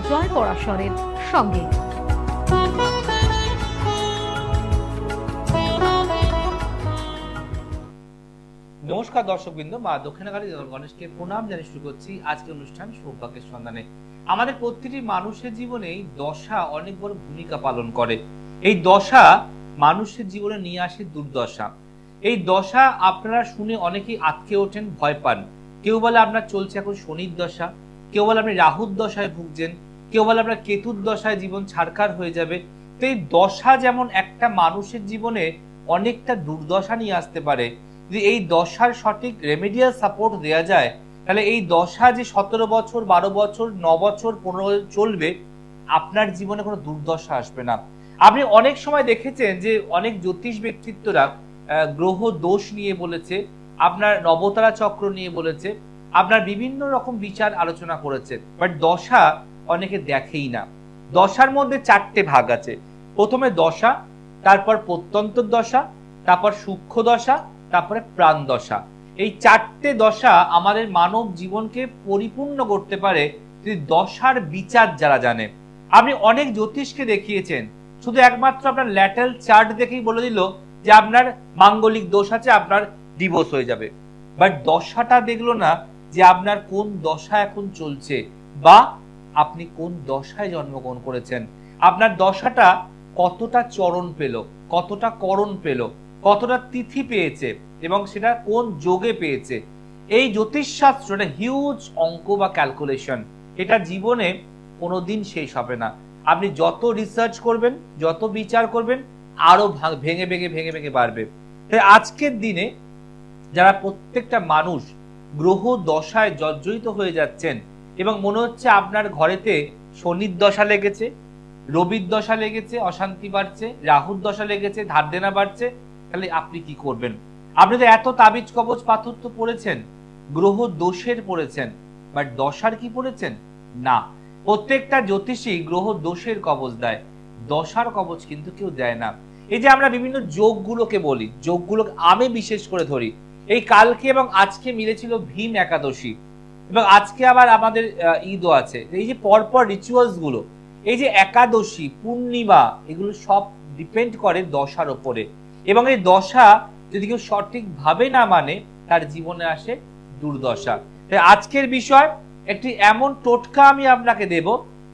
জয় পরাশরের সঙ্গে। নমস্কার দর্শকবৃন্দ, মা দক্ষিণাকালী গণেশকে প্রণাম জানিয়ে শুরু করছি আজকের অনুষ্ঠান সৌভাগ্যের সন্ধানে। আমাদের প্রতিটি মানুষের জীবনেই দশা অনেক বড় ভূমিকা পালন করে। এই দশা মানুষের জীবনে নিয়ে আসে দুর্দশা। এই দশা আপনারা শুনে অনেকেই আটকে ওঠেন, ভয় পান। কেউ বলে আপনার চলছে এখন শনির দশা, কেউ বলে আপনি রাহুর দশায় ভুগছেন, কেউ বলে আপনার কেতুর দশায় জীবন ছারখার হয়ে যাবে। তো এই দশা যেমন একটা মানুষের জীবনে অনেকটা দুর্দশা নিয়ে আসতে পারে, যদি এই দশার সঠিক রেমেডিয়াল সাপোর্ট দেওয়া যায় তাহলে এই দশা যে 17 বছর 12 বছর 9 বছর 15 বছর চলবে, আপনার জীবনে কোনো দুর্দশা আসবে না। আপনি অনেক সময় দেখেছেন যে অনেক জ্যোতিষ ব্যক্তিত্বরা গ্রহ দোষ নিয়ে বলেছে, আপনার নবতারা চক্র নিয়ে বলেছে, আপনার বিভিন্ন রকম বিচার আলোচনা করেছে, বাট দশা অনেকে দেখেই না। দশার মধ্যে 4টে ভাগ আছে। প্রথমে দশা, তারপর প্রত্যন্তর দশা, তারপর সূক্ষ্ম দশা, তারপরে প্রাণ দশা। এই 4টে দশা আমাদের মানব জীবনকে পরিপূর্ণ করতে পারে যদি দশার বিচার যারা জানে। আপনি অনেক জ্যোতিষকে দেখিয়েছেন, শুধু একমাত্র আপনার ল্যাটারাল চার্ট দেখেই বলে দিল যে আপনার মাঙ্গলিক দোষ আছে, আপনার ডিভোর্স হয়ে যাবে, বাট দশাটা দেখলো না যে আপনার কোন দশা এখন চলছে বা আপনি কোন দশায় জন্মগ্রহণ করেছেন, আপনার দশাটা কতটা চরণ পেল, কতটা করণ পেল, কতটা তিথি পেয়েছে এবং সেটা কোন যোগে পেয়েছে। এই জ্যোতিষশাস্ত্র একটা হিউজ অঙ্ক বা ক্যালকুলেশন, এটা জীবনে কোনোদিন শেষ হবে না। আপনি যত রিসার্চ করবেন, যত বিচার করবেন, আরো ভেঙে ভেঙে ভেঙে ভেঙে বাড়বে। তাই আজকের দিনে যারা প্রত্যেকটা মানুষ গ্রহ দশায় জর্জরিত হয়ে যাচ্ছেন এবং মনে হচ্ছে আপনার ঘরেতে শনির দশা লেগেছে, রবির দশা লেগেছে, অশান্তি বাড়ছে, রাহুর দশা লেগেছে, ধার দেনা বাড়ছে, তাহলে আপনি কি করবেন? আপনি তো এত তাবিজ কবচ পাথর তো পড়েছেন, গ্রহ দোষের পড়েছেন, বাট দশার কি পড়েছেন? না। প্রত্যেকটা জ্যোতিষী গ্রহ দোষের কবচ দেয়, দশার কবচ কিন্তু কেউ দেয় না। এই যে আমরা বিভিন্ন যোগগুলোকে বলি, যোগগুলোকে আমি বিশেষ করে ধরি, এই কালকে এবং আজকে মিলেছিল ভীম একাদশী এবং আজকে আবার আমাদের ঈদও আছে। এই যে পরপর রিচুয়ালস গুলো, এই যে একাদশী, পূর্ণিমা, এগুলো সব ডিপেন্ড করে দশার ওপরে। এবং এই দশা যদি কেউ সঠিকভাবে না মানে, তার জীবনে আসে দুর্দশা। তাই আজকের বিষয় একটি এমন টোটকা আমি আপনাকে দেব,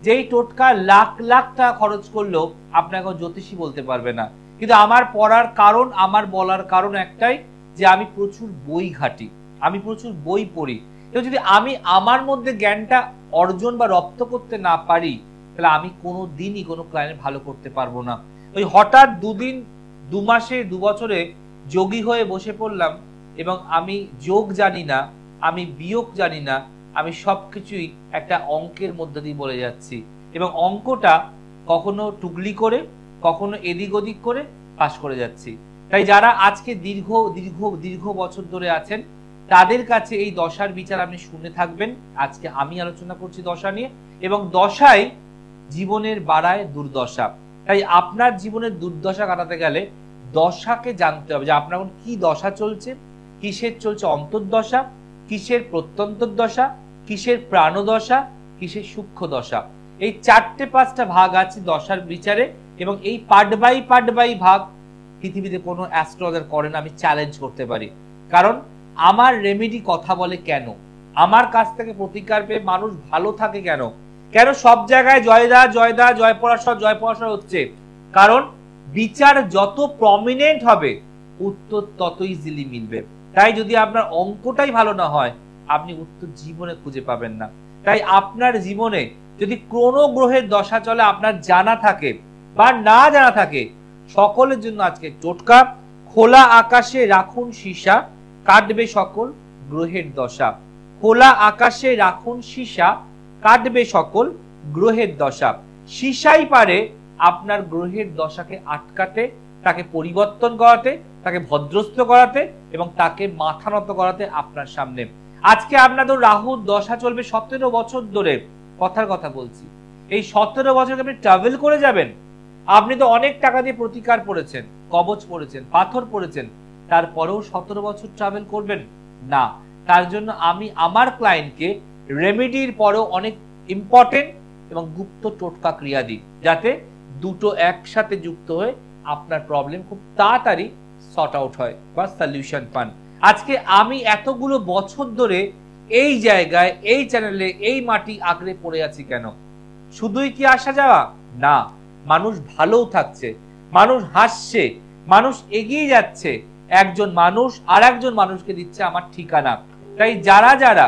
যেই টোটকা লাখ লাখ টাকা খরচ করলেও আপনাকে জ্যোতিষী বলতে পারবে না। কিন্তু আমার পড়ার কারণ, আমার বলার কারণ একটাই, যে আমি প্রচুর বই ঘাটি, আমি প্রচুর বই পড়ি। যদি আমি আমার মধ্যে জ্ঞানটা অর্জন বা রপ্ত করতে না পারি, তাহলে আমি কোনো দিনই কোনো ক্লায়েন্ট ভালো করতে পারবো না। ওই হঠাৎ 2 দিন 2 মাসে 2 বছরে যোগী হয়ে বসে পড়লাম এবং আমি যোগ জানি না, আমি বিয়োগ জানি না, আমি সবকিছুই একটা অঙ্কের মধ্যে দিয়ে বলে যাচ্ছি এবং অঙ্কটা কখনো টুকলি করে, কখনো এদিক ওদিক করে পাস করে যাচ্ছি। তাই যারা আজকে দীর্ঘ দীর্ঘ দীর্ঘ বছর ধরে আছেন, তাদের কাছে এই দশার বিচার আপনি শুনে থাকবেন। আজকে আমি আলোচনা করছি দশা নিয়ে, এবং দশাই জীবনের বাড়ায় দুর্দশা। তাই আপনার জীবনের দুর্দশা কাটাতে গেলে দশাকে জানতে হবে যে আপনার কি দশা চলছে, কিসের চলছে অন্তর্দশা, কিসের প্রত্যন্তর দশা, কিসের প্রাণদশা, কিসের সূক্ষ্ম দশা। এই 4টে 5টা ভাগ আছে দশার বিচারে, এবং এই পার্ট বাই ভাগ পৃথিবীতে কোনো অ্যাস্ট্রোলজার করে না, আমি চ্যালেঞ্জ করতে পারি। কারণ আমার রেমেডি কথা বলে কেন, আমার কাছ থেকে প্রতিকার পেয়ে মানুষ ভালো থাকে কেন, কেন সব জায়গায় জয়দা জয়দা জয় পরাশর হচ্ছে? কারণ বিচার যত প্রমিনেন্ট হবে, উত্তর তত ইজিলি মিলবে। তাই যদি আপনার অঙ্কটাই ভালো না হয়, আপনি উত্তর জীবনে খুঁজে পাবেন না। তাই আপনার জীবনে যদি কোনো গ্রহের দশা চলে আপনার জানা থাকে বা না জানা থাকে, সকলের জন্য আজকে টোটকা, খোলা আকাশে রাখুন সীসা, কাটবে সকল গ্রহের দশা। খোলা আকাশে রাখুন সীসা, কাটবে সকল গ্রহের দশা। সীসাই পারে আপনার গ্রহের দশাকে আটকাতে, তাকে পরিবর্তন করাতে, তাকে ভদ্রস্থ করাতে এবং তাকে মাথা নত করাতে আপনার সামনে। আজকে আপনাদের রাহুর দশা চলবে 17 বছর ধরে, কথার কথা বলছি। এই 17 বছর আপনি ট্রাভেল করে যাবেন। আপনি তো অনেক টাকা দিয়ে প্রতিকার পড়েছেন, কবচ পড়েছেন, পাথর পড়েছেন, তারপরেও 17 বছর ট্রাভেল করবেন না। তার জন্য আমি আমার ক্লায়েন্টকে রেমেডির পরেও অনেক ইম্পর্টেন্ট এবং গুপ্ত টোটকা ক্রিয়াদি, যাতে দুটো একসাথে যুক্ত হয়ে আপনার প্রবলেম খুব তাড়াতাড়ি সর্ট আউট হয় বা সলিউশন পান। আজকে আমি এতগুলো বছর ধরে এই জায়গায়, এই চ্যানেলে, এই মাটি আঁকড়ে পড়ে আছি কেন? শুধুই কি আসা যাওয়া না, মানুষ ভালোও থাকছে, মানুষ হাসছে, মানুষ এগিয়ে যাচ্ছে, একজন মানুষ আর একজন মানুষকে দিচ্ছে আমার ঠিকানা। তাই যারা যারা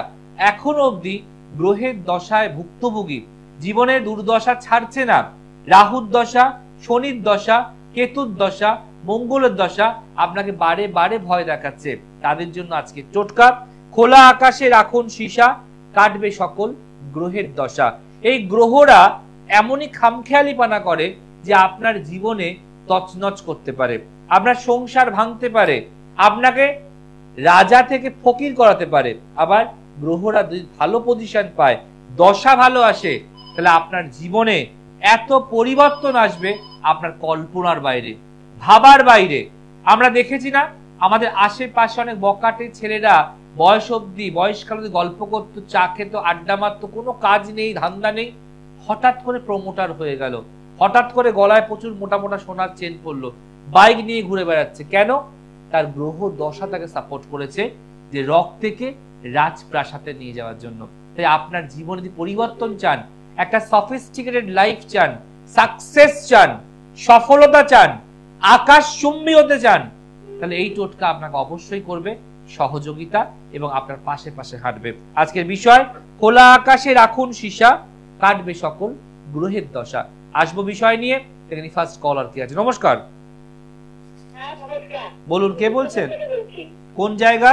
এখনো অবধি গ্রহের দশায় ভুক্তভোগী, জীবনের দুর্দশা ছাড়ছে না, রাহুর দশা, শনির দশা, কেতুর দশা, মঙ্গলের দশা আপনাকে বারে বারে ভয় দেখাচ্ছে, তাদের জন্য আজকে টোটকা। খোলা আকাশে রাখুন সীসা, কাটবে সকল গ্রহের দশা। এই গ্রহরা এমনই খামখেয়ালিপনা করে যে আপনার জীবনে তছনছ করতে পারে, আপনার সংসার ভাঙতে পারে, আপনাকে রাজা থেকে ফকির করাতে পারে। আবার গ্রহরা যদি ভালো পজিশন পায়, দশা ভালো আসে, তাহলে আপনার জীবনে এত পরিবর্তন আসবে আপনার কল্পনার বাইরে, ভাবার বাইরে। আমরা দেখেছি না, আমাদের আশেপাশে অনেক বকাটে ছেলেরা বয়স অব্দি, বয়সকাল অব্দি গল্প করতো, চা খেতো, আড্ডা মারতো, কোনো কাজ নেই, ধান্দা নেই, হঠাৎ করে প্রমোটার হয়ে গেল, হঠাৎ করে গলায় প্রচুর মোটা মোটা সোনার চেন পড়লো, বাইক নিয়ে ঘুরে বেড়াচ্ছে। কেন? তার গ্রহ দশা তাকে সাপোর্ট করেছে যে রক থেকে রাজপ্রাসাদে নিয়ে যাওয়ার জন্য। তাই আপনার জীবনে যদি পরিবর্তন চান, একটা সফিস্টিকেটেড লাইফ চান, সাকসেস চান, সফলতা চান, আকাশচুম্বী হতে চান, তাহলে এই টোটকা আপনাকে অবশ্যই করবে সহযোগিতা এবং আপনার পাশে পাশে হাঁটবে। আজকের বিষয়, খোলা আকাশে রাখুন সীসা, কাটবে সকল গ্রহের দশা। আসবো বিষয় নিয়ে। এখানে ফার্স্ট কলার কি আছে? নমস্কার, বলুন কে বলছেন, কোন জায়গা?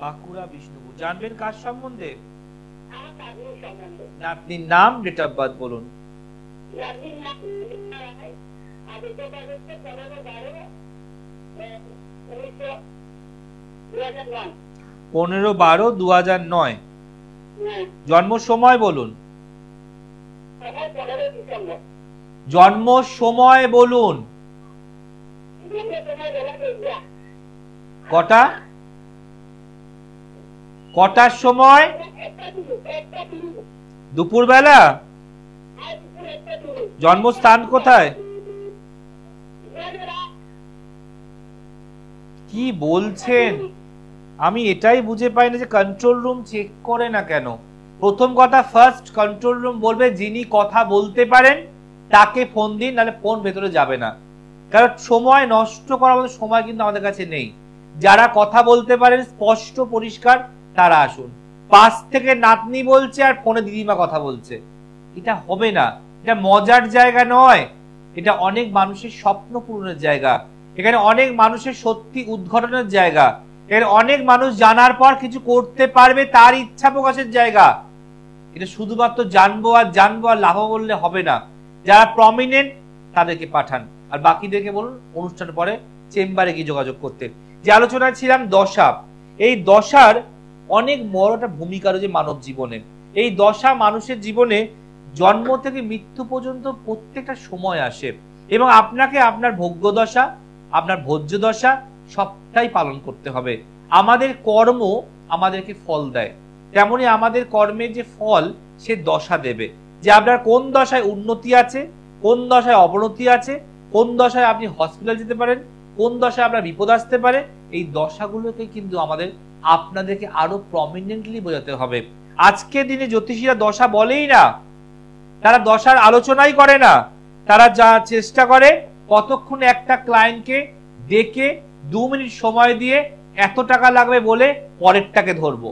বাঁকুড়া বিষ্ণুপুর। জানবেন কার সম্বন্ধে? আপনি নাম, ডেট অফ বার্থ বলুন। 15/12/2009। জন্ম সময় বলুন, জন্ম সময় বলুন। কটা, কটার সময়? দুপুর বেলা। জন্মস্থান কোথায়? কি বলছেন? আমি এটাই বুঝে পাই না যে কন্ট্রোল রুম চেক করে না কেন। প্রথম কথা, ফার্স্ট কন্ট্রোল রুম বলবে যিনি কথা বলতে পারেন তাকে ফোন দিন, নাহলে ফোন ভেতরে যাবে না। কারণ সময় নষ্ট করার মতো সময় কিন্তু আমাদের কাছে নেই। যারা কথা বলতে পারেন স্পষ্ট পরিষ্কার, তারা আসুন। পাশ থেকে নাতনি বলছে আর ফোনে দিদিমা কথা বলছে, এটা হবে না। এটা মজার জায়গা নয়, এটা অনেক মানুষের স্বপ্ন পূরণের জায়গা। এখানে অনেক মানুষের সত্যি উদ্ঘাটনের জায়গা। এখানে অনেক মানুষ জানার পর কিছু করতে পারবে, তার ইচ্ছা প্রকাশের জায়গা। এটা শুধুমাত্র জানবো আর লাভ বললে হবে না। যারা প্রমিনেন্ট তাদেরকে পাঠান, আর বাকিদেরকে বলুন অনুষ্ঠানের পরে চেম্বারে গিয়ে যোগাযোগ করতে। যে আলোচনায় ছিলাম দশা, এই দশার অনেক বড় একটা ভূমিকা রয়েছে মানব জীবনে। এই দশা মানুষের জীবনে জন্ম থেকে মৃত্যু পর্যন্ত প্রত্যেকটা সময় আসে, এবং আপনাকে আপনার ভোগ্য দশা, আপনার ভোজ্য দশা সবটাই পালন করতে হবে। আমাদের কর্ম আমাদেরকে ফল দেয়, তেমনি আমাদের কর্মের যে ফল সে দশা দেবে। যে আপনার কোন দশায় উন্নতি আছে, কোন দশায় অবনতি আছে, কোন দশায় আপনি হসপিটাল যেতে পারেন, কোন দশায় আপনার বিপদ আসতে পারে, এই দশাগুলোকে কিন্তু আমাদের আপনাদেরকে আরো প্রমিনেন্টলি বোঝাতে হবে। আজকের দিনে জ্যোতিষীরা দশা বলেই না, তারা দশার আলোচনাই করে না। তারা যা চেষ্টা করে, কতক্ষণ একটা ক্লায়েন্টকে ডেকে 2 মিনিট সময় দিয়ে এত টাকা লাগবে বলে পরেরটাকে ধরবো।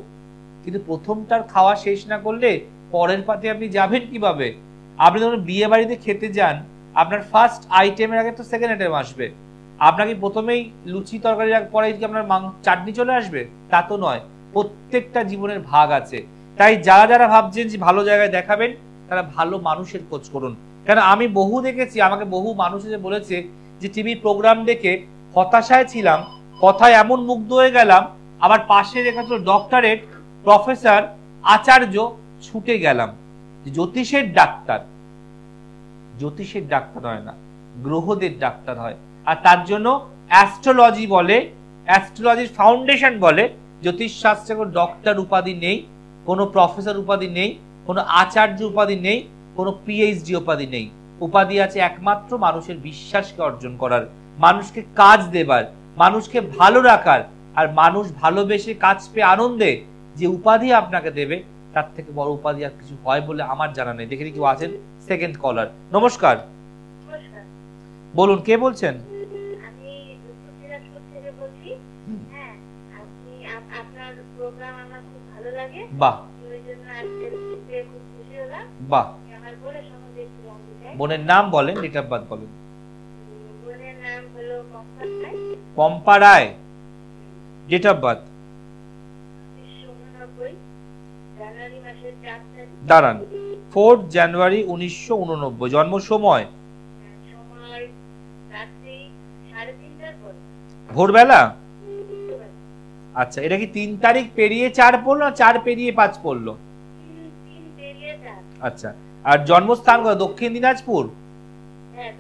কিন্তু প্রথমটার খাওয়া শেষ না করলে পরের পাতে আপনি যাবেন কিভাবে? আপনি যখন বিয়ে বাড়িতে খেতে যান, আপনার ফার্স্ট আইটেমের আগে তো সেকেন্ড আইটেম আসবে। আপনাকে প্রথমেই লুচি তরকারি পরে কি আপনার চাটনি চলে আসবে? তা তো নয়। প্রত্যেকটা জীবনের ভাগ আছে। তাই যারা যারা ভাবছেন যে ভালো জায়গায় দেখাবেন, তারা ভালো মানুষের খোঁজ করুন। কারণ আমি বহু দেখেছি, আমাকে বহু মানুষ এসে বলেছে যে টিভি প্রোগ্রাম দেখে হতাশায় ছিলাম, কথায় এমন মুগ্ধ হয়ে গেলাম, আবার পাশে রেখা ছিল ডক্টরেট, প্রফেসর, আচার্য, ছুটে গেলাম। জ্যোতিষের ডাক্তার, জ্যোতিষের ডাক্তার হয় না, গ্রহদের ডাক্তার হয়। আর তার জন্য অ্যাস্ট্রোলজি বলে, অ্যাস্ট্রোলজির ফাউন্ডেশন বলে, জ্যোতিষ শাস্ত্রে কোনো ডক্টর উপাধি নেই, কোনো প্রফেসর উপাধি নেই, কোনো আচার্য উপাধি নেই, কোনো পিএইচডি উপাধি নেই। উপাধি আছে একমাত্র মানুষের বিশ্বাসকে অর্জন করার, মানুষকে কাজ দেবার, মানুষকে ভালো রাখার। আর মানুষ ভালোবেসে কাজ পেয়ে আনন্দে যে উপাধি আপনাকে দেবে, তার থেকে বড় উপাধি আর কিছু হয় বলে আমার জানা নেই। দেখে কেউ আছেন? সেকেন্ড কলার। নমস্কার, বলুন কে বলছেন? আমি উত্তর দিনাজপুর থেকে বলছি। হ্যাঁ, আপনি আপনার প্রোগ্রাম আমার খুব ভালো লাগে। বাহ, ওই জন্য আজকে খুব খুশি হলাম। বাহ। আমার বোনের সম্বন্ধে একটু জানতে চাই। বোনের নাম বলেন, ডেট অফ বার্থ বলেন। বোনের নাম হলো পম্পা রায়। পম্পা রায়, ডেট অফ বার্থ 1989 জানুয়ারি মাসের 4 তারিখ। দাঁড়ান, 4 জানুয়ারি 1989। জন্ম সময়? সময় রাত্রি 3:30টার পর। ভোরবেলা? আচ্ছা, এটা কি 3 তারিখ পেরিয়ে 4 পড়লো না 4 পেরিয়ে 5 পড়লো? 3 পেরিয়ে 4। আচ্ছা, আর জন্মস্থান কোথায়? দক্ষিণ দিনাজপুর? হ্যাঁ,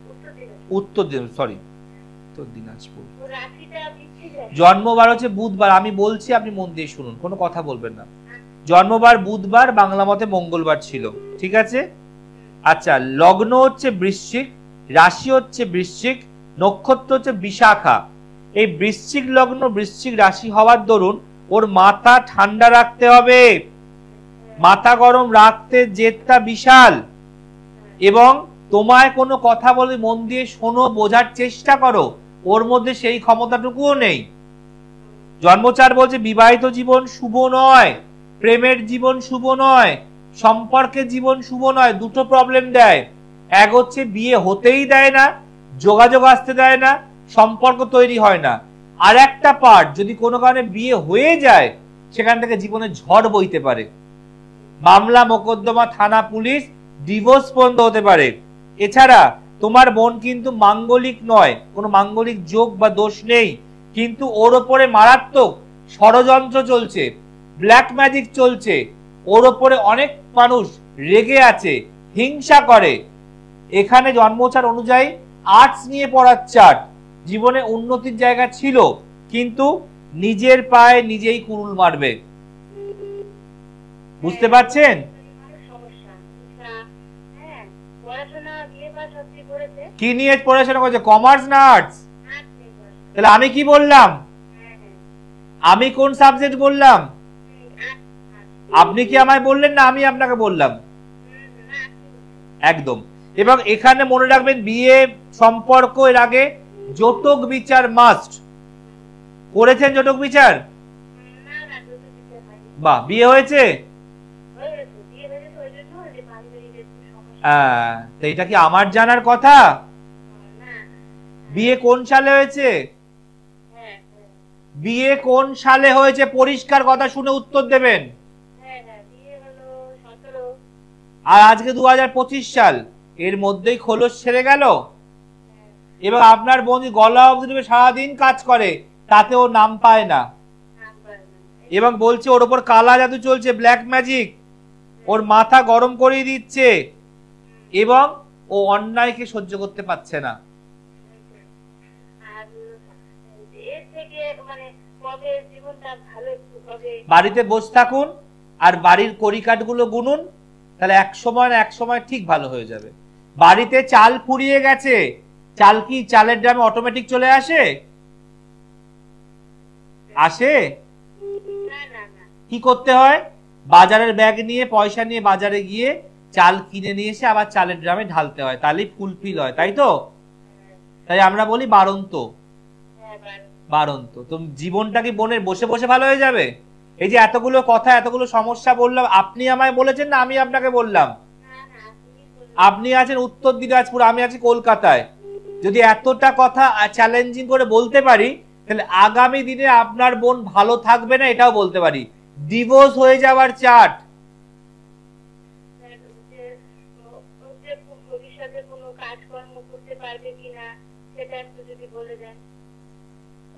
উত্তর দিনাজপুর। উত্তর দিনাজপুর, সরি, উত্তর দিনাজপুর। ও রাত্রিটা বিচ্ছি যায়। জন্মবার হচ্ছে বুধবার। আমি বলছি, আপনি মন দিয়ে শুনুন, কোনো কথা বলবেন না। জন্মবার বুধবার, বাংলা মতে মঙ্গলবার ছিল, ঠিক আছে? আচ্ছা, লগ্ন হচ্ছে বৃশ্চিক, রাশি হচ্ছে বৃশ্চিক, নক্ষত্র হচ্ছে বিশাখা। এই বৃশ্চিক লগ্ন বৃশ্চিক রাশি হওয়ার দরুন ওর মাথা ঠান্ডা রাখতে হবে, মাথা গরম রাখতে জেদটা বিশাল। এবং তোমায় কোনো কথা বলে মন দিয়ে শোনো, বোঝার চেষ্টা করো, ওর মধ্যে সেই ক্ষমতাটুকুও নেই। জন্মচার বলছে বিবাহিত জীবন শুভ নয়, প্রেমের জীবন শুভ নয়, সম্পর্কের জীবন শুভ নয়। দুটো প্রবলেম দেয়, এক হচ্ছে বিয়ে হতেই দেয় না, যোগাযোগ আসতে দেয় না, সম্পর্ক তৈরি হয় না। আর একটা পার্ট, যদি কোনো কারণে বিয়ে হয়ে যায়, সেখান থেকে জীবনে ঝড় বইতে পারে, মামলা মোকদ্দমা থানা পুলিশ ডিভোর্স পর্যন্ত হতে পারে। এছাড়া তোমার বোন কিন্তু মাঙ্গলিক নয়, কোনো মাঙ্গলিক যোগ বা দোষ নেই, কিন্তু ওর ওপরে মারাত্মক ষড়যন্ত্র চলছে, ব্ল্যাক ম্যাজিক চলছে। ওর ওপরে অনেক মানুষ রেগে আছে, হিংসা করে। এখানে জন্মচার অনুযায়ী আর্টস নিয়ে পড়ার চার্ট, জীবনে উন্নতির জায়গা ছিল, কিন্তু নিজের পায়ে নিজেই কুড়ুল মারবে। বুঝতে পারছেন? কি নিয়ে পড়াশোনা করছে? কমার্স না আর্টস? তাহলে আমি কি বললাম? আমি কোন সাবজেক্ট বললাম? আপনি কি আমায় বললেন না আমি আপনাকে বললাম? একদম। এবং এখানে মনে রাখবেন, বিয়ে সম্পর্ক এর আগে যৌতুক বিচার মাস্ট। করেছেন যৌতুক বিচার? বাহ, বিয়ে হয়েছে? তো এটা কি আমার জানার কথা? বিয়ে কোন সালে হয়েছে? বিয়ে কোন সালে হয়েছে? পরিষ্কার কথা শুনে উত্তর দেবেন। আর আজকে 2025 সাল, এর মধ্যেই খোলস ছেড়ে গেল। এবং আপনার বন্ধু গলা অবধি সারাদিন কাজ করে, তাতেও নাম পায় না। এবং বলছে ওর ওপর কালা জাদু চলছে, ব্ল্যাক ম্যাজিক, ওর মাথা গরম করিয়ে দিচ্ছে, এবং ও অন্যায়কে সহ্য করতে পারছে না। বাড়িতে বসে থাকুন আর বাড়ির কড়িকাঠ গুলো গুনুন, তাহলে এক সময় না এক সময় ঠিক ভালো হয়ে যাবে। বাড়িতে চাল ফুরিয়ে গেছে, চাল কি চালের ড্রামে অটোমেটিক চলে আসে? আসে? কি করতে হয়? বাজারের ব্যাগ নিয়ে, পয়সা নিয়ে বাজারে গিয়ে চাল কিনে নিয়ে এসে আবার চালের ড্রামে ঢালতে হয়, তাহলেই ফুলফিল হয়, তাই তো? তাই আমরা বলি বারন্ত। বারন্ত। তো জীবনটা কি বোনের বসে বসে ভালো হয়ে যাবে? এই যে এতগুলো কথা, এতগুলো সমস্যা বললাম, আপনি আমায় বলেছেন না আমি আপনাকে বললাম? আপনি আছেন উত্তর দিনাজপুর, আমি আছি কলকাতায়। যদি এতটা কথা চ্যালেঞ্জিং করে বলতে পারি, তাহলে আগামী দিনে আপনার বোন ভালো থাকবে না, এটাও বলতে পারি। ডিভোর্স হয়ে যাওয়ার চার্ট।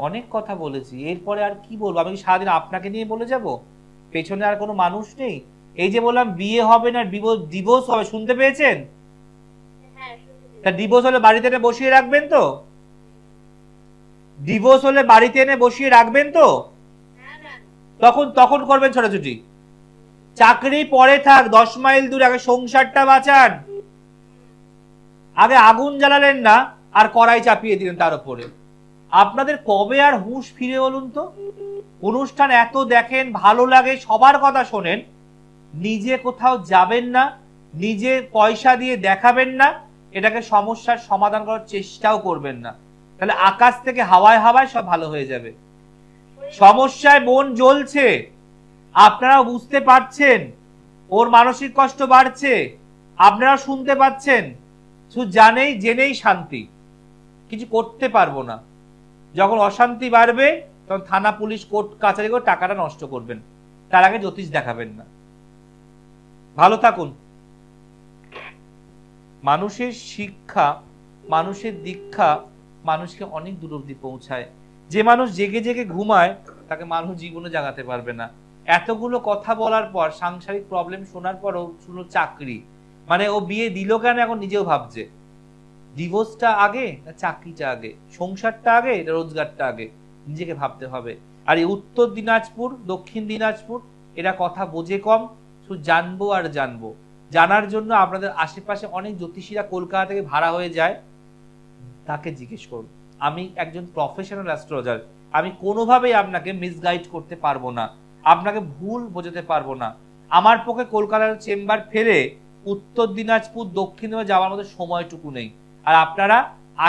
অনেক কথা বলেছি, এরপরে আর কি বলবো? আমি সারাদিন আপনাকে নিয়ে বলে যাব? পেছনে আর কোনো মানুষ নেই? এই যে বললাম বিয়ে হবে না ডিভোর্স হবে, শুনতে পেয়েছেন? তা ডিভোর্স হলে বাড়িতে এনে বসিয়ে রাখবেন তো? ডিভোর্স হলে বাড়িতে এনে বসিয়ে রাখবেন তো? তখন করবেন ছোটাছুটি। চাকরি পরে থাক, 10 মাইল দূর, আগে সংসারটা বাঁচান। আগে আগুন জ্বালালেন না আর কড়াই চাপিয়ে দিলেন তার উপরে। আপনাদের কবে আর হুঁশ ফিরে বলুন তো? অনুষ্ঠান এত দেখেন, ভালো লাগে, সবার কথা শোনেন, নিজে কোথাও যাবেন না, নিজে পয়সা দিয়ে দেখাবেন না, এটাকে সমস্যার সমাধান করার চেষ্টাও করবেন না, তাহলে আকাশ থেকে হাওয়ায় হাওয়ায় সব ভালো হয়ে যাবে। সমস্যায় মন জ্বলছে, আপনারাও বুঝতে পারছেন, ওর মানসিক কষ্ট বাড়ছে, আপনারা শুনতে পাচ্ছেন, শুধু জেনেই শান্তি, কিছু করতে পারবো না। যখন অশান্তি বাড়বে তখন থানা পুলিশ কোর্ট কাছারি করে টাকাটা নষ্ট করবেন, তার আগে জ্যোতিষ দেখাবেন না। ভালো থাকুন। মানুষের শিক্ষা, মানুষের দীক্ষা মানুষকে অনেক দূর অব্দি পৌঁছায়। যে মানুষ জেগে জেগে ঘুমায় তাকে মানুষ জীবনে জাগাতে পারবে না। এতগুলো কথা বলার পর, সাংসারিক প্রবলেম শোনার পরও শুনো চাকরি, মানে ও বিয়ে দিল কেন এখন নিজেও ভাবছে। ডিভোর্সটা আগে না চাকরিটা আগে, সংসারটা আগে না রোজগারটা আগে, নিজেকে ভাবতে হবে। আর এই উত্তর দিনাজপুর, দক্ষিণ দিনাজপুর, এরা কথা বোঝে কম, শুধু জানবো আর জানবো। জানার জন্য আপনাদের আশেপাশে অনেক জ্যোতিষীরা কলকাতা থেকে ভাড়া হয়ে যায়, তাকে জিজ্ঞেস করুন। আমি একজন প্রফেশনাল অ্যাস্ট্রোলজার, আমি কোনোভাবেই আপনাকে মিসগাইড করতে পারবো না, আপনাকে ভুল বোঝাতে পারবো না। আমার পক্ষে কলকাতার চেম্বার ফেলে উত্তর দিনাজপুর, দক্ষিণ দিনাজপুর যাওয়ার মতো সময়টুকু নেই। আর আপনারা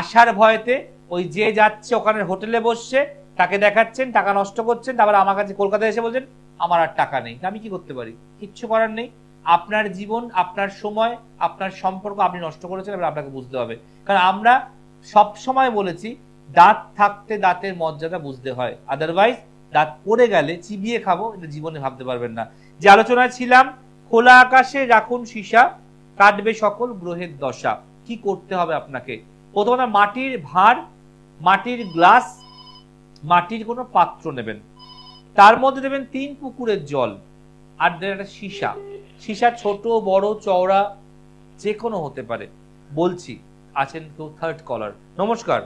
আসার ভয়েতে ওই যে যাচ্ছে ওখানে হোটেলে বসছে, তাকে দেখাচ্ছেন, টাকা নষ্ট করছেন, তারপর আমার কাছে কলকাতায় এসে বলছেন আমার আর টাকা নেই। আমি কি করতে পারি? কিচ্ছু করার নেই। আপনার জীবন, আপনার সময়, আপনার সম্পর্ক আপনি নষ্ট করেছেন, এবার আপনাকে বুঝতে হবে। কারণ আমরা সব সময় বলেছি, দাঁত থাকতে দাঁতের মর্যাদা বুঝতে হয়, আদারওয়াইজ দাঁত পড়ে গেলে চিবিয়ে খাবো, এটা জীবনে ভাবতে পারবেন না। যে আলোচনায় ছিলাম, খোলা আকাশে রাখুন সীসা, কাটবে সকল গ্রহের দশা। কি করতে হবে আপনাকে? প্রথমত মাটির ভাঁড়, মাটির গ্লাস, মাটির কোনো পাত্র নেবেন, তার মধ্যে দেবেন 3 পুকুরের জল, আর দেবেন একটা সীসা। সীসা ছোট বড় চওড়া যে কোনো হতে পারে। বলছি, আছেন কেউ থার্ড কলার? নমস্কার,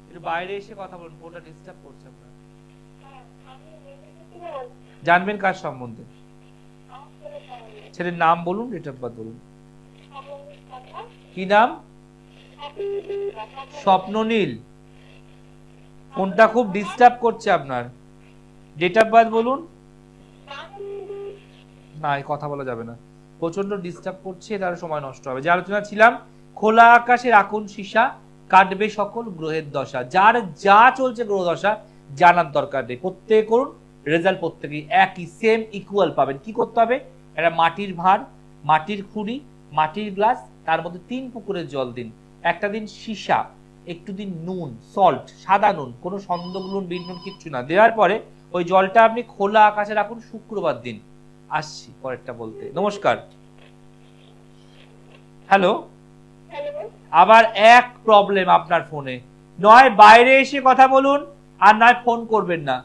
একটু বাইরে এসে কথা বলুন, ফোনটা ডিস্টার্ব করছে আপনার। জানবেন কার সম্বন্ধে? ছেলের নাম বলুন, ডেট অফ বার্থ বলুন। কি নাম? স্বপ্ননীল। ফোনটা খুব ডিস্টার্ব করছে আপনার। ডেট অফ বার্থ বলুন। না, কথা বলা যাবে না, প্রচন্ড ডিস্টার্ব করছে, তার সময় নষ্ট হবে। যে আলোচনা ছিলাম, খোলা আকাশে রাখুন সীসা, কাটবে সকল গ্রহের দশা। যার যা চলছে গ্রহ দশা জানার দরকার নেই, প্রত্যেকে করুন, রেজাল্ট প্রত্যেকেই একই, সেম ইকুয়াল পাবেন। কি করতে হবে? একটা মাটির ভাঁড়, মাটির খুঁড়ি, মাটির গ্লাস, তার মধ্যে 3 পুকুরের জল দিন। একটা দিন সীসা, একটু দিন নুন, সল্ট, সাদা নুন, কোনো সন্দগুলো বিট নুন কিচ্ছু না। দেওয়ার পরে ওই জলটা আপনি খোলা আকাশে রাখুন শুক্রবার দিন। আসছি পরেরটা বলতে। নমস্কার। হ্যালো। আবার এক প্রবলেম আপনার ফোনে, নয় বাইরে এসে কথা বলুন আর নয় ফোন করবেন না।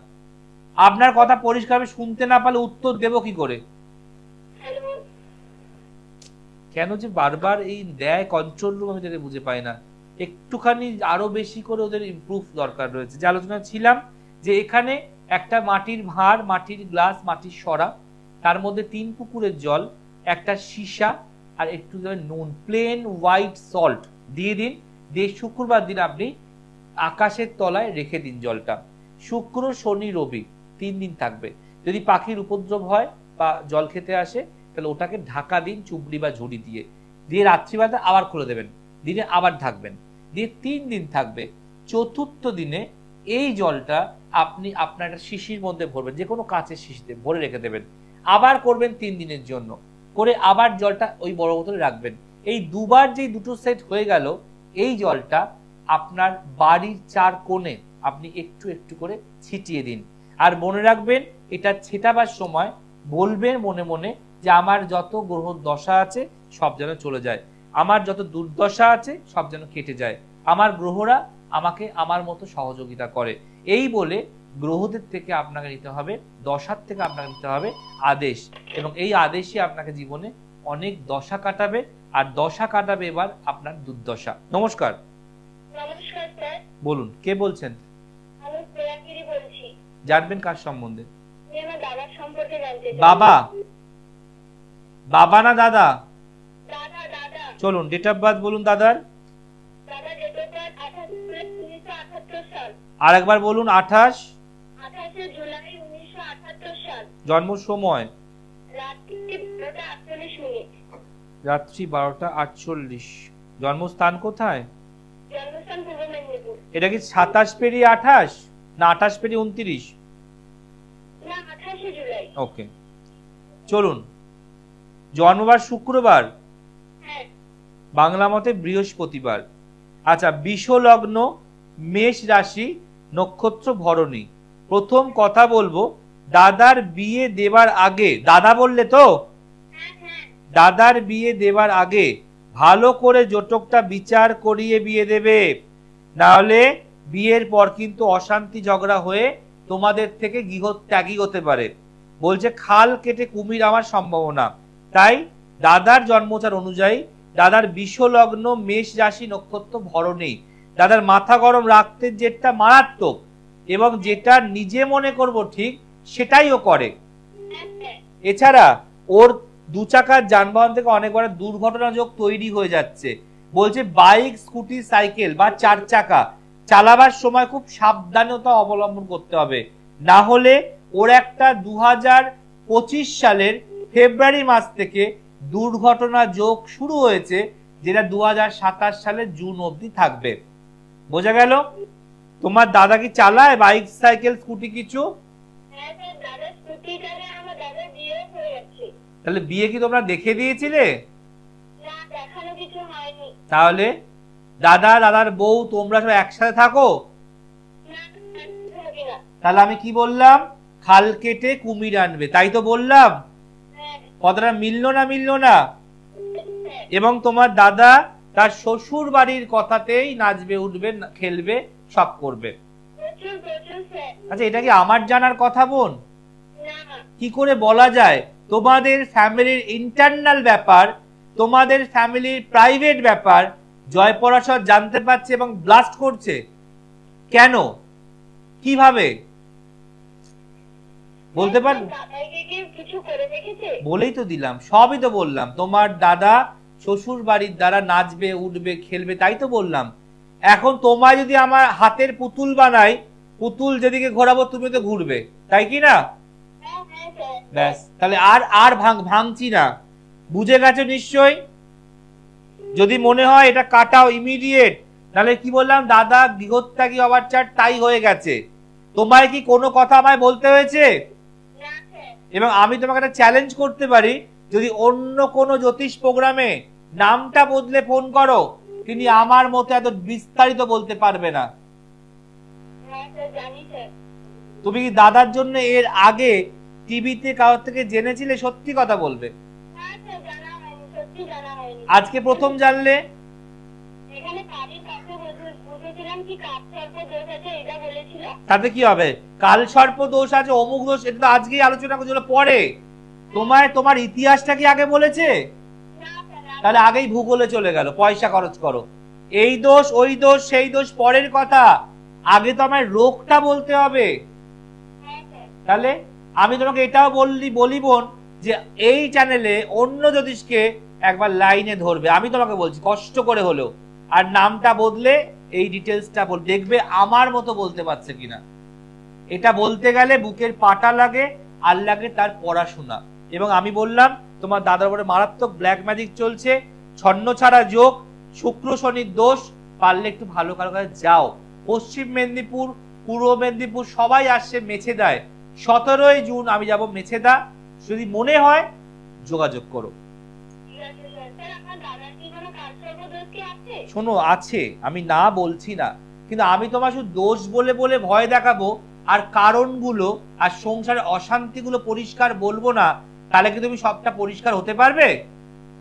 আপনার কথা পরিষ্কারভাবে শুনতে না পারলে উত্তর দেব কি করে? কেন যে বারবার এই দেয় কন্ট্রোল রুম, আমি যেটা বুঝে পাই না। একটুখানি আরো বেশি করে ওদের ইমপ্রুভ দরকার রয়েছে। যে আলোচনা ছিলাম, যে এখানে একটা মাটির ভাঁড়, মাটির গ্লাস, মাটির সরা, তার মধ্যে 3 পুকুরের জল, একটা সীসা আর একটু নুন, প্লেন হোয়াইট সল্ট দিয়ে দিন। দিয়ে শুক্রবার দিন আপনি আকাশের তলায় রেখে দিন জলটা। শুক্র, শনি, রবি 3 দিন থাকবে। যদি পাখির উপদ্রব হয় বা জল খেতে আসে, তাহলে ওটাকে ঢাকা দিন চুবড়ি বা ঝুড়ি দিয়ে। দিয়ে রাত্রিবেলা আবার খুলে দেবেন, দিনে আবার ঢাকবেন, দিয়ে 3 দিন থাকবে। চতুর্থ দিনে এই জলটা আপনি আপনার একটা শিশির মধ্যে ভরবেন, যে কোনো কাঁচের শিশিতে ভরে রেখে দেবেন। আবার করবেন 3 দিনের জন্য, করে আবার জলটা ওই বড় বোতলে রাখবেন। এই দুবার যে দুটো সেট হয়ে গেল, এই জলটা আপনার বাড়ির 4 কোণে আপনি একটু একটু করে ছিটিয়ে দিন। আর মনে রাখবেন, এটা ছেটাবার সময় বলবেন মনে মনে যে আমার যত গ্রহ দশা আছে সব যেন চলে যায়, আমার যত দুর্দশা আছে সব যেন কেটে যায়, আমার গ্রহরা আমাকে আমার মতো সহযোগিতা করে। এই বলে গ্রহদের থেকে আপনাকে নিতে হবে, দশার থেকে আপনাকে নিতে হবে আদেশ, এবং এই আদেশই আপনাকে জীবনে অনেক দশা কাটাবে। আর দশা কাটাবে এবার আপনার দুর্দশা। নমস্কার। নমস্কার স্যার। বলুন, কে বলছেন? আমি প্রিয়াঙ্কিরি বলছি। জানবেন কার সম্বন্ধে? আমার দাদার সম্পর্কে জানতে চাই। বাবা, বাবা না দাদা? দাদা দাদা চলুন ডেট অফ বার্থ বলুন দাদার। দাদা ডেট অফ বার্থ 1978 সাল। আর একবার বলুন। 28 জুলাই 1978 সাল। জন্ম সময় রাত্রি 12:48। রাত্রি 12:48। জন্মস্থান কোথায়? জন্মস্থান পূর্ব মেদিনীপুর। এটা কি 27 পেরিয়ে 28 না 28 পেরিয়ে 29? না, 28 জুলাই। ওকে, চলুন। জন্মবার শুক্রবার, হ্যাঁ। বাংলা মতে বৃহস্পতিবার। আচ্ছা, বিষ লগ্ন, মেষ রাশি, নক্ষত্র ভরণী। প্রথম কথা বলবো, দাদার বিয়ে দেবার আগে, দাদা বললে তো, হ্যাঁ হ্যাঁ। দাদার বিয়ে দেবার আগে ভালো করে জটকটা বিচার করিয়ে বিয়ে দেবে, না হলে বিয়ের পর কিন্তু অশান্তি ঝগড়া হয়ে তোমাদের থেকে গৃহত্যাগী হতে পারে। বলছে খাল কেটে কুমির আমার সম্ভাবনা। তাই দাদার জন্মচার অনুযায়ী দাদার বিষ লগ্ন, মেষ রাশি, নক্ষত্র ভরণী। দাদার মাথা গরম রাখতে যেটা মারাত্মক এবং যেটা নিজে মনে করব ঠিক সেটাই ও করে। এছাড়া ওর দু চাকার যানবাহন থেকে অনেকবার দুর্ঘটনা যোগ তৈরি হয়ে যাচ্ছে। বলছে বাইক, স্কুটি, সাইকেল বা 4 চাকা চালাবার সময় খুব সাবধানতা অবলম্বন করতে হবে, না হলে ওর একটা 2025 সালের ফেব্রুয়ারি মাস থেকে দুর্ঘটনা যোগ শুরু হয়েছে, যেটা 2027 সালের জুন অবধি থাকবে। বোঝা গেল? তোমার দাদা কি চালায় বাইক, সাইকেল, স্কুটি কিছু? হ্যাঁ স্যার, দাদা স্কুটি চালায়। আমার দাদা বিয়ে হয়ে গেছে। তাহলে বিয়ে কি তোমরা দেখে দিয়েছিলে? না, দেখানো কিছু হয়নি। তাহলে দাদা, দাদার বউ তোমরা সব একসাথে থাকো? না, থাকি না। তাহলে আমি কি বললাম? খাল কেটে কুমির আনবে, তাই তো বললাম। হ্যাঁ কথাটা মিললো না? মিললো না? স্যার। এবং তোমার দাদা তার শ্বশুর বাড়ির কথাতেই নাচবে, উঠবে, খেলবে, সব করবে। প্রচুর প্রচুর স্যার। আচ্ছা, এটা কি আমার জানার কথা বোন? না। কি করে বলা যায়? তোমাদের ফ্যামিলির ইন্টারনাল ব্যাপার, তোমাদের ফ্যামিলির প্রাইভেট ব্যাপার জয়পরাশর জানতে পারছে এবং ব্লাস্ট করছে। কেন? কিভাবে বলতে পারবো? দাদাকে কি কিছু করে দেখেছে? বলেই তো দিলাম, সবই তো বললাম। তোমার দাদা শ্বশুর বাড়ির দ্বারা নাচবে, উঠবে, খেলবে, তাই তো বললাম। এখন তোমায় যদি আমার হাতের পুতুল বানাই, পুতুল যেদিকে ঘোরাবো তুমি তো ঘুরবে, তাই কি না? হ্যাঁ হ্যাঁ স্যার। ব্যাস, তাহলে আর ভাঙছি না। বুঝে গেছো নিশ্চয়? যদি মনে হয় এটা কাটাও ইমিডিয়েট, তাহলে কি বললাম, দাদা গৃহত্যাগী হবার চার তাই হয়ে গেছে। তোমায় কি কোনো কথা আমায় বলতে হয়েছে? না স্যার। এবং আমি তোমাকে একটা চ্যালেঞ্জ করতে পারি, যদি অন্য কোনো জ্যোতিষ প্রোগ্রামে নামটা বদলে ফোন করো, তিনি আমার মতো এত বিস্তারিত বলতে পারবে না। হ্যাঁ স্যার, জানি স্যার। তুমি কি দাদার জন্য এর আগে টিভিতে কারোর থেকে জেনেছিলে? সত্যি কথা বলবে। হ্যাঁ স্যার, জানা হয়নি, সত্যি জানা হয়নি। আজকে প্রথম জানলে? এখানে কাজের কাছে বুঝেছিলাম কি কাজ সর্প দোষ আছে, এটা বলেছিল। তাতে কি হবে? কাল সর্প দোষ আছে, অমুক দোষ, এটা তো আজকেই আলোচনা করছিল। পরে তোমার ইতিহাসটা কি আগে বলেছে? না স্যার। তাহলে আগেই ভূগোলে চলে গেল, পয়সা খরচ করো। এই দোষ, ওই দোষ, সেই দোষ পরের কথা, আগে তো আমায় রোগটা বলতে হবে। হ্যাঁ স্যার। তাহলে আমি তোমাকে এটাও বলি বোন, যে এই চ্যানেলে অন্য জ্যোতিষকে একবার লাইনে ধরবে, আমি তোমাকে বলছি, কষ্ট করে হলেও। আর নামটা বদলে এই ডিটেলসটা দেখবে আমার মতো বলতে পারছে কিনা। এটা বলতে গেলে বুকের পাটা লাগে, আর লাগে তার পড়াশোনা। এবং আমি বললাম তোমার দাদার উপরে মারাত্মক ব্ল্যাক ম্যাজিক চলছে, ছন্ন ছাড়া যোগ, শুক্র শনির দোষ। পারলে একটু ভালো কাছে যাও। পশ্চিম মেদিনীপুর, পূর্ব মেদিনীপুর সবাই আসছে মেছেদায়। 17ই জুন আমি যাব মেছেদা। যদি মনে হয় যোগাযোগ করো। ঠিক আছে স্যার। স্যার, আপনার দাদার কি কোনো কাজ সর্প দোষ কি আছে? শোনো, আছে, আমি না বলছি না, কিন্তু আমি তোমার শুধু দোষ বলে বলে ভয় দেখাবো আর কারণগুলো আর সংসারের অশান্তিগুলো পরিষ্কার বলবো না, তাহলে কি তুমি সবটা পরিষ্কার হতে পারবে?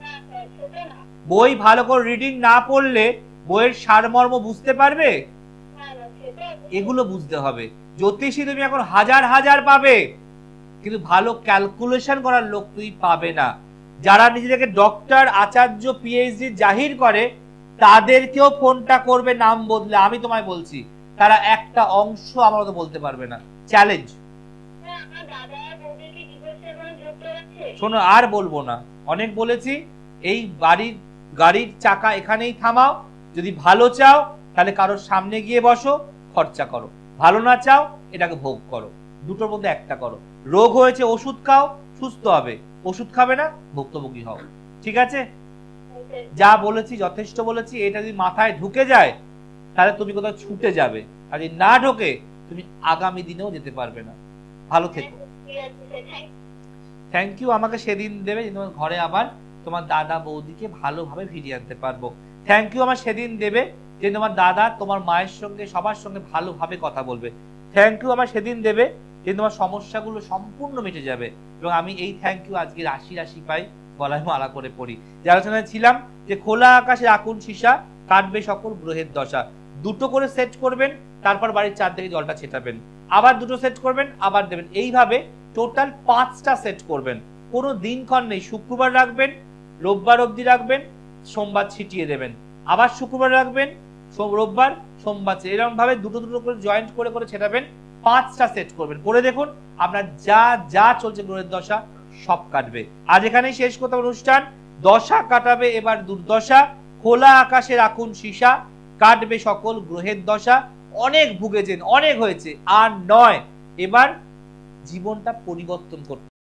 না স্যার, ছোট না। বই ভালো করে রিডিং না পড়লে বইয়ের সারমর্ম বুঝতে পারবে? না না, সেটা এগুলো বুঝতে হবে। জ্যোতিষী তুমি এখন হাজার হাজার পাবে, কিন্তু ভালো ক্যালকুলেশন করার লোক তুমি পাবে না। যারা নিজেদেরকে ডক্টর, আচার্য, পিএইচডি জাহির করে, তাদেরকেও ফোনটা করবে নাম বদলে। আমি তোমায় বলছি, তারা একটা অংশ আমার মতো বলতে পারবে না। চ্যালেঞ্জ। স্যার, আপনার দাদা আর বৌদিকে কি শোনো, আর বলবো না, অনেক বলেছি। এই গাড়ির চাকা এখানেই থামাও। যদি ভালো চাও তাহলে কারোর সামনে গিয়ে বসো, খরচা করো। ভালো না চাও এটাকে ভোগ করো। দুটোর মধ্যে একটা করো। রোগ হয়েছে ওষুধ খাও, সুস্থ হবে। ওষুধ খাবে না, ভুক্তভোগী হও। ঠিক আছে? যা বলেছি যথেষ্ট বলেছি। এটা যদি মাথায় ঢুকে যায় তাহলে তুমি কোথাও ছুটে যাবে, আর যদি না ঢোকে তুমি আগামী দিনেও যেতে পারবে না। ভালো থেকো। Thank you. আমাকে সেদিন দেবে যে তোমার ঘরে আবার তোমার দাদা বৌদিকে ভালোভাবে ফিরিয়ে আনতে পারবো। থ্যাংক ইউ আমার সেদিন দেবে যে তোমার দাদা তোমার মায়ের সঙ্গে সবার সঙ্গে ভালোভাবে কথা বলবে। থ্যাংক ইউ আমার সেদিন দেবে যে তোমার সমস্যাগুলো সম্পূর্ণ মিটে যাবে। এবং আমি এই থ্যাংক ইউ আজকে রাশি রাশি পাই, গলায় মালা করে পড়ি। যে আলোচনায় ছিলাম যে খোলা আকাশে আকুল সীসা, কাটবে সকল গ্রহের দশা। দুটো করে সেট করবেন, তারপর বাড়ির চারদিকে জলটা ছেটাবেন। আবার দুটো সেট করবেন, আবার দেবেন। এইভাবে টোটাল 5টা সেট করবেন। কোনো দিনক্ষণ নেই। শুক্রবার রাখবেন, রোববার অবধি রাখবেন, সোমবার ছিটিয়ে দেবেন। আবার শুক্রবার রাখবেন, রোববার, সোমবার। এরকম ভাবে দুটো দুটো করে জয়েন্ট করে করে ছেটাবেন। 5টা সেট করবেন। করে দেখুন আপনার যা যা চলছে গ্রহের দশা সব কাটবে। আজ এখানেই শেষ করতে অনুষ্ঠান। দশা কাটাবে এবার দুর্দশা, খোলা আকাশে রাখুন সীসা, কাটবে সকল গ্রহের দশা। অনেক ভুগেছেন, অনেক হয়েছে, আর নয়। এবার জীবনটা পরিবর্তন করতে